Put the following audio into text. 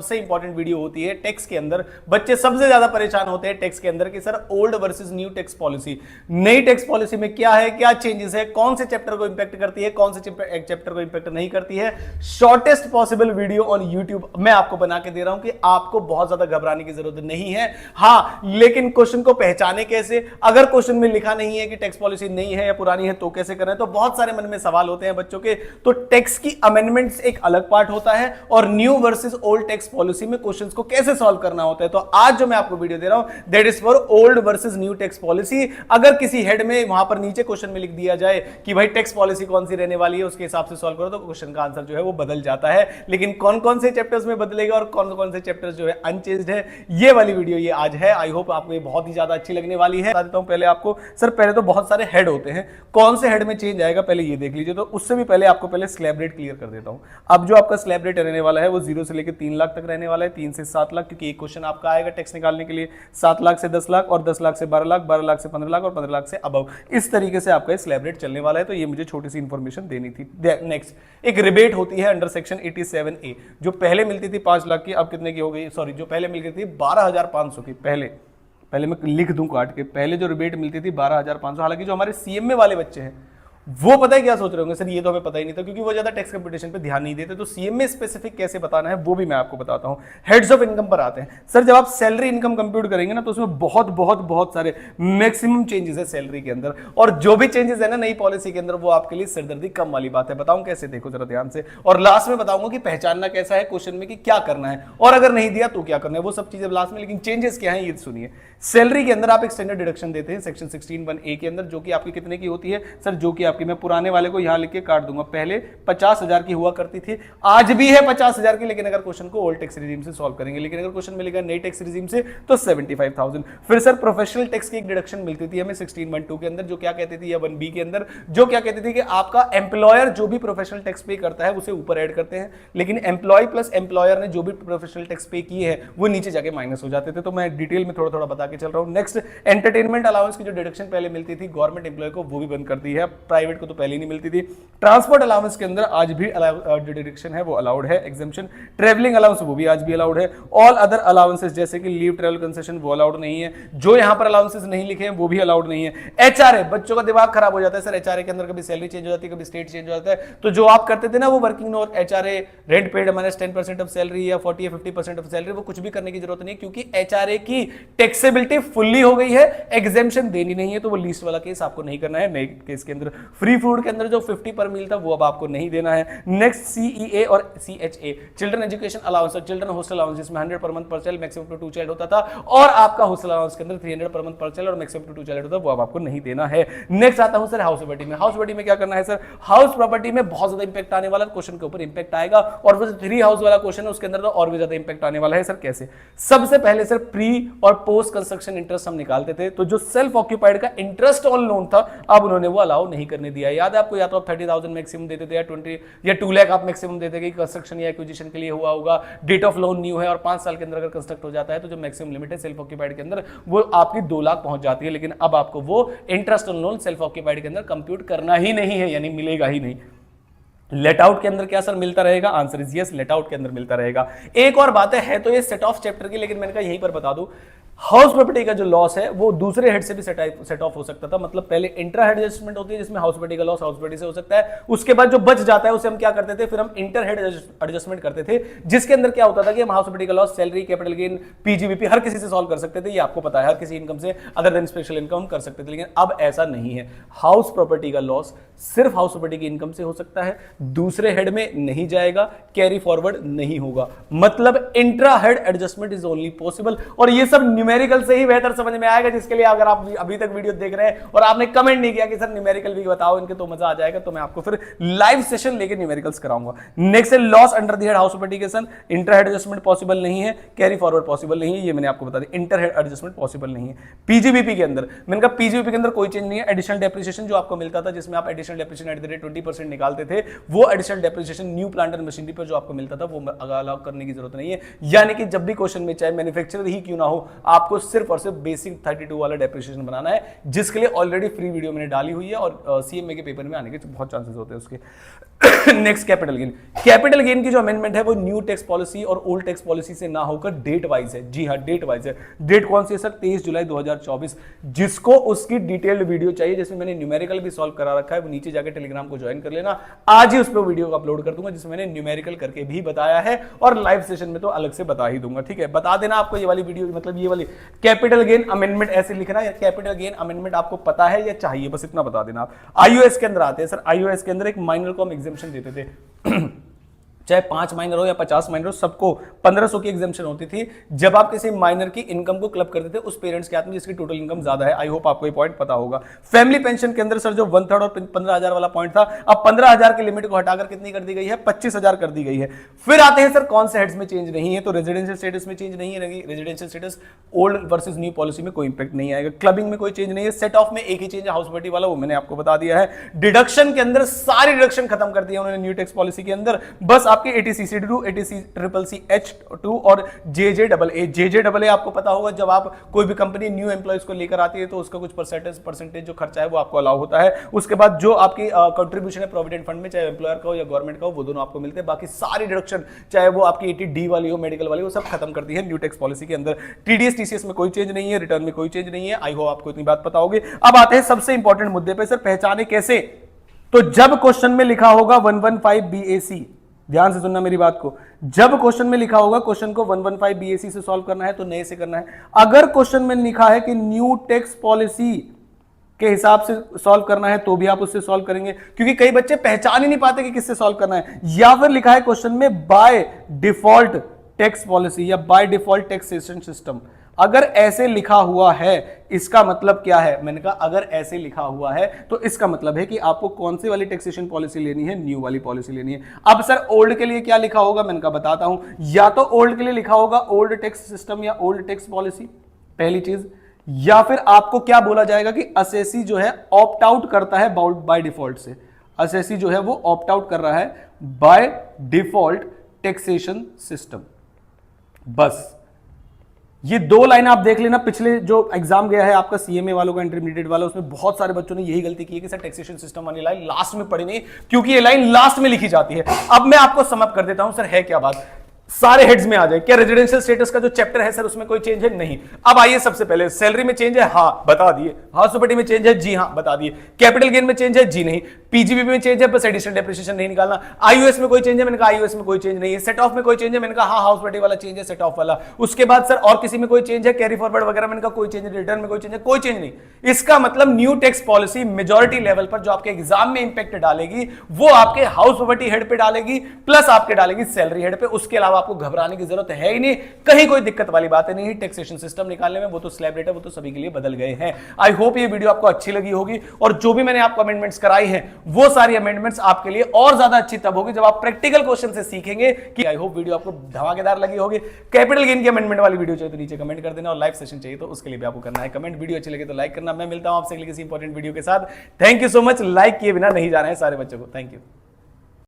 सबसे important video होती है टेक्स के अंदर। बच्चे सबसे ज्यादा परेशान होते हैं टेक्स के अंदर कि sir old versus new tax policy, नई टैक्स पॉलिसी में क्या है, क्या चेंजेस है, कौन से चैप्टर को इंपैक्ट करती है, कौन से चैप्टर को इंपैक्ट नहीं करती है। Shortest possible video on YouTube मैं आपको बना के दे रहा हूं कि आपको बहुत ज्यादा घबराने की जरूरत नहीं है। हां, लेकिन क्वेश्चन को पहचाने कैसे, अगर क्वेश्चन में लिखा नहीं है कि टैक्स पॉलिसी नई है या पुरानी है तो कैसे करें। तो बहुत सारे मन में सवाल होते हैं बच्चों के। तो टैक्स की अमेंडमेंट्स एक अलग पार्ट होता है और new versus old tax policy में क्वेश्चंस को कैसे सॉल्व करना होता है। तो आज जो मैं आपको वीडियो दे रहा हूं that is for old versus new tax policy. अगर किसी हेड में वहां पर नीचे क्वेश्चन में लिख दिया जाए कि भाई टैक्स पॉलिसी कौन सी रहने वाली है, उसके हिसाब से सॉल्व करो तो क्वेश्चन का आंसर जो है वो बदल जाता है। लेकिन कौन कौन से चैप्टर्स में बदलेगा और कौन कौन से चैप्टर्स जो है अनचेंज्ड है, ये वाली वीडियो ये आज है। आई होप आपको ये बहुत ही ज्यादा अच्छी लगने वाली है। बता देता हूं पहले आपको, सर पहले तो बहुत सारे हेड होते हैं, कौन से हेड में चेंज आएगा पहले ये देख लीजिए। तो उससे भी पहले आपको पहले स्लैब रेट क्लियर कर देता हूं। अब जो आपका स्लैब रेट रहने वाला है वो 0 से लेकर 3 लाख तक रहने वाला है, 3 से 7 लाख, क्योंकि एक क्वेश्चन आपका आएगा टैक्स निकालने के लिए 7 लाख से 10 लाख और 10 लाख से 12 लाख, 12 लाख से 15 लाख और 15 लाख से अबव। इस तरीके से आपका स्लैब रेट चलने वाला है। तो ये मुझे छोटी सी इंफॉर्मेशन देनी थी। नेक्स्ट एक रिबेट होती है अंडर सेक्शन 87A, जो पहले मिलती थी 5 लाख की, अब कितने की हो गई, सॉरी जो पहले मिल गई थी 12,500 की। पहले मैं लिख दूं काट के, पहले जो रिबेट मिलती थी 12,500। हालांकि जो हमारे सीएमए वाले बच्चे हैं वो पता है क्या सोच रहे होंगे, सर ये तो हमें पता ही नहीं था, क्योंकि वो ज्यादा टैक्स कंपटीशन पे ध्यान नहीं देते। तो सीएमए स्पेसिफिक कैसे बताना है वो भी मैं आपको बताता हूं। हेड्स ऑफ इनकम पर आते हैं। सर जब आप सैलरी इनकम कंप्यूट करेंगे ना तो उसमें बहुत सारे मैक्सिमम चेंजेस है सैलरी के अंदर, और जो भी चेंजेस है ना नई पॉलिसी के अंदर वो आपके लिए सिरदर्दी कम वाली बात है। बताऊं कैसे, देखो जरा ध्यान से, और लास्ट में बताऊंगा कि पहचानना कैसा है क्वेश्चन में कि क्या करना है, और अगर नहीं दिया तो क्या करना है, वो सब चीजें लास्ट में। लेकिन चेंजेस क्या है ये सुनिए। सैलरी के अंदर आप एक स्टैंडर्ड डिडक्शन देते हैं सेक्शन 16(1)(a) के अंदर, जो कि आपकी कितने की होती है सर, जो कि आपकी, मैं पुराने वाले को यहां लिख के काट दूंगा, पहले 50,000 की हुआ करती थी, आज भी है 50,000 की। लेकिन अगर क्वेश्चन को ओल्ड टैक्स रिजीम से सॉल्व करेंगे, लेकिन अगर क्वेश्चन मिलेगा नई टैक्स रिजीम से तो 75,000। फिर सर प्रोफेशनल टैक्स की एक डिडक्शन मिलती थी हमें 16(1)(2) के अंदर, जो क्या कहती थी, या 1B के अंदर, जो क्या कहती थी कि आपका एम्प्लॉयर जो भी प्रोफेशनल टैक्स पे करता है उसे ऊपर ऐड करते हैं, लेकिन एम्प्लॉय प्लस एम्प्लॉयर ने जो भी प्रोफेशनल टैक्स पे किए हैं वो नीचे जाके माइनस हो जाते थे। तो मैं डिटेल में थोड़ा थोड़ा बता के चल रहा हूं। नेक्स्ट, एंटरटेनमेंट अलाउंस की जो डिडक्शन पहले मिलती थी गवर्नमेंट एम्प्लॉय को, वो भी बंद कर दी है, प्राइवेट को तो पहले ही नहीं मिलती थी। ट्रांसपोर्ट अलाउंस के अंदर आज भी जो डिडक्शन है वो अलाउड है, एग्जम्पशन। ट्रैवलिंग अलाउंस वो भी आज भी अलाउड है। ऑल अदर अलाउंसेस जैसे कि लीव, ट्रैवल कंसेशन वो अलाउड नहीं है। जो यहां पर अलाउंसेस नहीं लिखे हैं वो भी अलाउड नहीं है। एचआरए, बच्चों का दिमाग खराब हो जाता है सर, एचआरए के अंदर कभी सैलरी चेंज हो जाती है, कभी स्टेट चेंज हो जाता है। तो जो आप करते थे ना वो वर्किंग और HRA rent paid minus 10% of salary या 40 या 50% ऑफ सैलरी, वो कुछ भी करने की जरूरत नहीं, क्योंकि एचआरए की टैक्सेबिलिटी फुल्ली हो गई है, एग्जेम्पशन देनी नहीं है। तो वो लीस्ट वाला केस आपको नहीं करना है। नए केस के अंदर फ्री फूड के अंदर जो 50 पर मील था वो अब आपको नहीं देना है। नेक्स्ट, सीईए और सीएचए, चिल्ड्रन एजुकेशन अलाउंस और चिल्ड्रन हॉस्टल अलाउंस, जिसमें 100 पर मंथ पर चाइल्ड, मैक्सिमम टू 2 चाइल्ड होता था, और आपका हॉस्टल अलाउंस के अंदर 300 पर मंथ पर चाइल्ड और मैक्सिमम टू 2 चाइल्ड होता था, वो अब आपको नहीं देना है। नेक्स्ट आता हूं सर हाउस प्रॉपर्टी में। हाउस प्रॉपर्टी में क्या करना है सर, हाउस प्रॉपर्टी में बहुत ज्यादा इंपैक्ट आने वाला, क्वेश्चन के ऊपर इंपैक्ट आएगा, और वो 3 हाउस वाला क्वेश्चन है उसके अंदर तो और भी ज्यादा इंपैक्ट आने वाला है। सर कैसे, सबसे पहले सर प्री और पोस्ट कंस्ट्रक्शन इंटरेस्ट हम निकालते थे, तो जो सेल्फ ऑक्यूपाइड का इंटरेस्ट ऑन लोन था अब उन्होंने वो अलाउ नहीं करने दिया। याद है आपको, या तो आप 30,000 मैक्सिमम देते थे या 20 या 2 लाख आप मैक्सिमम देते कि कंस्ट्रक्शन या एक्विजिशन के लिए हुआ होगा, डेट ऑफ लोन न्यू है और 5 साल के अंदर अगर कंस्ट्रक्ट हो जाता है तो जो मैक्सिमम लिमिट है सेल्फ ऑक्यूपाइड के अंदर वो आपकी 2 लाख पहुंच जाती है। लेकिन अब आपको वो interest on loan self occupied के अंदर कंप्यूट करना ही नहीं है, यानी मिलेगा ही नहीं। लेट आउट के अंदर क्या सर मिलता रहेगा, answer is yes, let out के अंदर मिलता रहेगा। एक और बात है तो ये सेट ऑफ चैप्टर की, लेकिन मैंने कहा यहीं पर बता दूं, हाउस प्रॉपर्टी का जो लॉस है वो दूसरे हेड से भी सेट ऑफ हो सकता था। मतलब पहले इंट्रा हेड एडजस्टमेंट होती है जिसमें हाउस प्रॉपर्टी का लॉस हाउस प्रॉपर्टी से हो सकता है, उसके बाद जो बच जाता है उसे हम क्या करते थे, फिर हम इंटर हेड एडजस्टमेंट करते थे, जिसके अंदर क्या होता था कि हम हाउस प्रॉपर्टी का loss, salary, capital gain, PGBP हर किसी से सॉल्व कर सकते थे। ये आपको पता है, हर किसी इनकम से अदर देन स्पेशल इनकम कर सकते थे। लेकिन अब ऐसा नहीं है, हाउस प्रॉपर्टी का लॉस सिर्फ हाउस प्रॉपर्टी की इनकम से हो सकता है, दूसरे हेड में नहीं जाएगा, कैरी फॉरवर्ड नहीं होगा। मतलब intra head adjustment is only possible. और ये सब न्यूमेरिकल से ही बेहतर समझ में आएगा, जिसके लिए अगर आप अभी तक वीडियो देख रहे हैं और आपने कमेंट नहीं किया कि सर न्यूमेरिकल भी बताओ इनके, तो मजा आ जाएगा। तो मैं आपको फिर लाइव सेशन लेके न्यूमेरिकल्स कराऊंगा। नेक्स्ट है loss under the head house property, inter head adjustment possible नहीं है, कैरी फॉरवर्ड पॉसिबल नहीं है, ये मैंने आपको बता दिया, इंटर हेड एडजस्टमेंट पॉसिबल नहीं है। पीजीबीपी के अंदर मैंने कहा पीजीबीपी के अंदर कोई चेंज नहीं है। एडिशनल डेप्रिसिएशन जो आपको मिलता था, जिसमें आप additional depreciation at the rate 20% निकालते थे, वो additional depreciation new plant and machinery पर जो आपको मिलता था वो अलाउ करने की जरूरत नहीं है। यानी कि जब भी क्वेश्चन में चाहे मैन्युफैक्चरर ही क्यों ना हो, आपको सिर्फ और सिर्फ बेसिक 32 वाला डेप्रिसिएशन बनाना है, जिसके लिए ऑलरेडी फ्री वीडियो मैंने डाली हुई है और सीएमए के पेपर में आने के बहुत चांसेस होते हैं उसके। Next capital gain. Capital gain की जो अमेंडमेंट है वो न्यू टैक्स पॉलिसी और ओल्ड टैक्स पॉलिसी से ना होकर डेट वाइज है। जी हाँ, डेट वाइज है। डेट कौन सी है सर? 23 जुलाई 2024। जिसको उसकी डिटेल्ड वीडियो चाहिए जिसमें मैंने न्यूमेरिकल भी सॉल्व करा रखा है, वो नीचे जाकर टेलीग्राम को ज्वाइन कर लेना। आज ही उस पर वीडियो अपलोड कर दूंगा जिसमें मैंने न्यूमेरिकल करके भी बताया है और लाइव सेशन में तो अलग से बता ही दूंगा। ठीक है, बता देना आपको ये वाली वीडियो, मतलब ये वाली कैपिटल गेन अमेंडमेंट ऐसे लिखना है। कैपिटल गेन अमेंडमेंट आपको पता है या चाहिए, बस इतना बता देना आप। आईओएस के अंदर आते हैं सर। आईओएस के अंदर एक माइनर को हम एग्जेम्पशन देते थे चाहे 5 माइनर हो या 50 माइनर हो, सबको 1500 की एग्जेम्पशन होती थी जब आप किसी माइनर की इनकम को क्लब करते थे उस पेरेंट्स के हाथ में जिसकी टोटल इनकम ज्यादा है। आई होप आपको ये पॉइंट पता होगा। फैमिली पेंशन के अंदर सर जो 1/3 और 15,000 वाला पॉइंट था, अब 15,000 की लिमिट को हटाकर कितनी कर दी गई है? 25,000 कर दी गई है। फिर आते हैं सर कौन से हेड्स में चेंज नहीं है, तो रेजिडेंशियल स्टेटस में चेंज नहीं है। Residential status old versus new policy में कोई इंपैक्ट नहीं आएगा। क्लबिंग में कोई चेंज नहीं है। सेट ऑफ में एक ही चेंज है, हाउस प्रॉपर्टी वाला, वो मैंने आपको बता दिया है। डिडक्शन के अंदर सारी डिडक्शन खत्म कर दिया उन्होंने न्यू टैक्स पॉलिसी के अंदर। बस आपके ATCCD2, ATCCCH2 और JJAA। JJAA आपको पता होगा, जब आप कोई भी कंपनी न्यू एम्प्लॉइज को लेकर आती है तो उसका कुछ परसेंटेज जो खर्चा है वो आपको अलाउ होता है। उसके बाद जो आपकी कंट्रीब्यूशन है प्रोविडेंट फंड में, चाहे एम्प्लॉयर का हो या गवर्नमेंट का हो, वो दोनों आपको मिलते हैं। बाकी सारी डिडक्शन, चाहे वो आपकी 80D वाली हो, मेडिकल वाली हो, सब खत्म करती है न्यू टैक्स पॉलिसी के अंदर। TDS TCS में कोई चेंज नहीं है, रिटर्न में कोई चेंज नहीं है। आई होप आपको इतनी बात पता होगी। अब आते हैं सबसे इंपॉर्टेंट मुद्दे पे सर, पहचाने कैसे? तो जब क्वेश्चन में लिखा होगा 115 BAC, ध्यान से सुनना मेरी बात को, जब क्वेश्चन में लिखा होगा क्वेश्चन को 115 BAC से सॉल्व करना है तो नए से करना है। अगर क्वेश्चन में लिखा है कि न्यू टैक्स पॉलिसी के हिसाब से सॉल्व करना है तो भी आप उससे सॉल्व करेंगे, क्योंकि कई बच्चे पहचान ही नहीं पाते कि किससे सॉल्व करना है। या फिर लिखा है क्वेश्चन में बाय डिफॉल्ट टैक्स पॉलिसी या बाय डिफॉल्ट टैक्सेशन सिस्टम, अगर ऐसे लिखा हुआ है इसका मतलब क्या है? मैंने कहा अगर ऐसे लिखा हुआ है तो इसका मतलब है कि आपको कौन सी वाली टैक्सेशन पॉलिसी लेनी है? न्यू वाली पॉलिसी लेनी है। अब सर ओल्ड के लिए क्या लिखा होगा? मैंने कहा बताता हूं। या तो ओल्ड के लिए लिखा होगा ओल्ड टैक्स सिस्टम या ओल्ड टैक्स पॉलिसी, पहली चीज। या फिर आपको क्या बोला जाएगा कि असेसी जो है ऑप्ट आउट करता है बाय डिफॉल्ट से। असेसी जो है वो ऑप्ट आउट कर रहा है बाय डिफॉल्ट टैक्सेशन सिस्टम। बस ये 2 लाइन आप देख लेना। पिछले जो एग्जाम गया है आपका CMA वालों का, इंटरमीडिएट वाला, उसमें बहुत सारे बच्चों ने यही गलती की है कि सर टैक्सेशन सिस्टम वाली लाइन लास्ट में पढ़ी नहीं, क्योंकि ये लाइन लास्ट में लिखी जाती है। अब मैं आपको समअप कर देता हूं सर है क्या बात, सारे हेड्स में आ जाए। क्या रेजिडेंशियल स्टेटस का जो चैप्टर है सर उसमें कोई चेंज है? नहीं। अब आइए सबसे पहले, सैलरी में चेंज है? हाँ, बता दिए। हाउस प्रॉपर्टी में चेंज है? जी हाँ, बता दिए। कैपिटल गेन में चेंज है? जी नहीं। PGBP में चेंज है, बस एडिशनल डेप्रिसिएशन नहीं निकालना। IOS में कोई चेंज है? मैंने कहा IOS में कोई चेंज नहीं है। सेट ऑफ में कोई चेंज है? मैंने कहा हाँ, हाउस प्रॉपर्टी वाला चेंज है, सेट ऑफ वाला। उसके बाद सर और किसी में कोई चेंज है? कैरी फॉरवर्ड वगैरह, मैंने कहा कोई चेंज है। रिटर्न में कोई चेंज है? कोई चेंज नहीं। इसका मतलब new tax policy majority level पर जो आपके एग्जाम में इंपैक्ट डालेगी वो आपके हाउस प्रॉपर्टी हेड पे डालेगी, प्लस आपके डालेगी सैलरी हेड पे। उसके अलावा आपको घबराने की जरूरत है ही नहीं, कहीं कोई दिक्कत वाली बात है नहीं टैक्सेशन सिस्टम निकालने में। वो तो स्लैब रेट है, वो तो सभी के लिए बदल गए हैं। आई होप ये वीडियो आपको अच्छी लगी होगी, और जो भी मैंने आपको अमेंडमेंट्स कराई हैं वो सारी अमेंडमेंट्स आपके लिए और ज्यादा अच्छी तब होगी जब आप प्रैक्टिकल क्वेश्चन से सीखेंगे। कि आई होप वीडियो आपको धमाकेदार लगी होगी। कैपिटल गेन की अमेंडमेंट वाली वीडियो चाहिए तो नीचे कमेंट कर देना, और लाइव सेशन चाहिए तो उसके लिए भी आपको करना है कमेंट। वीडियो अच्छी लगे तो लाइक करना। मैं मिलता हूं आपसे किसी इंपॉर्टेंट वीडियो के साथ। Thank you so much. Like किए बिना नहीं जाना है सारे बच्चों को। Thank you.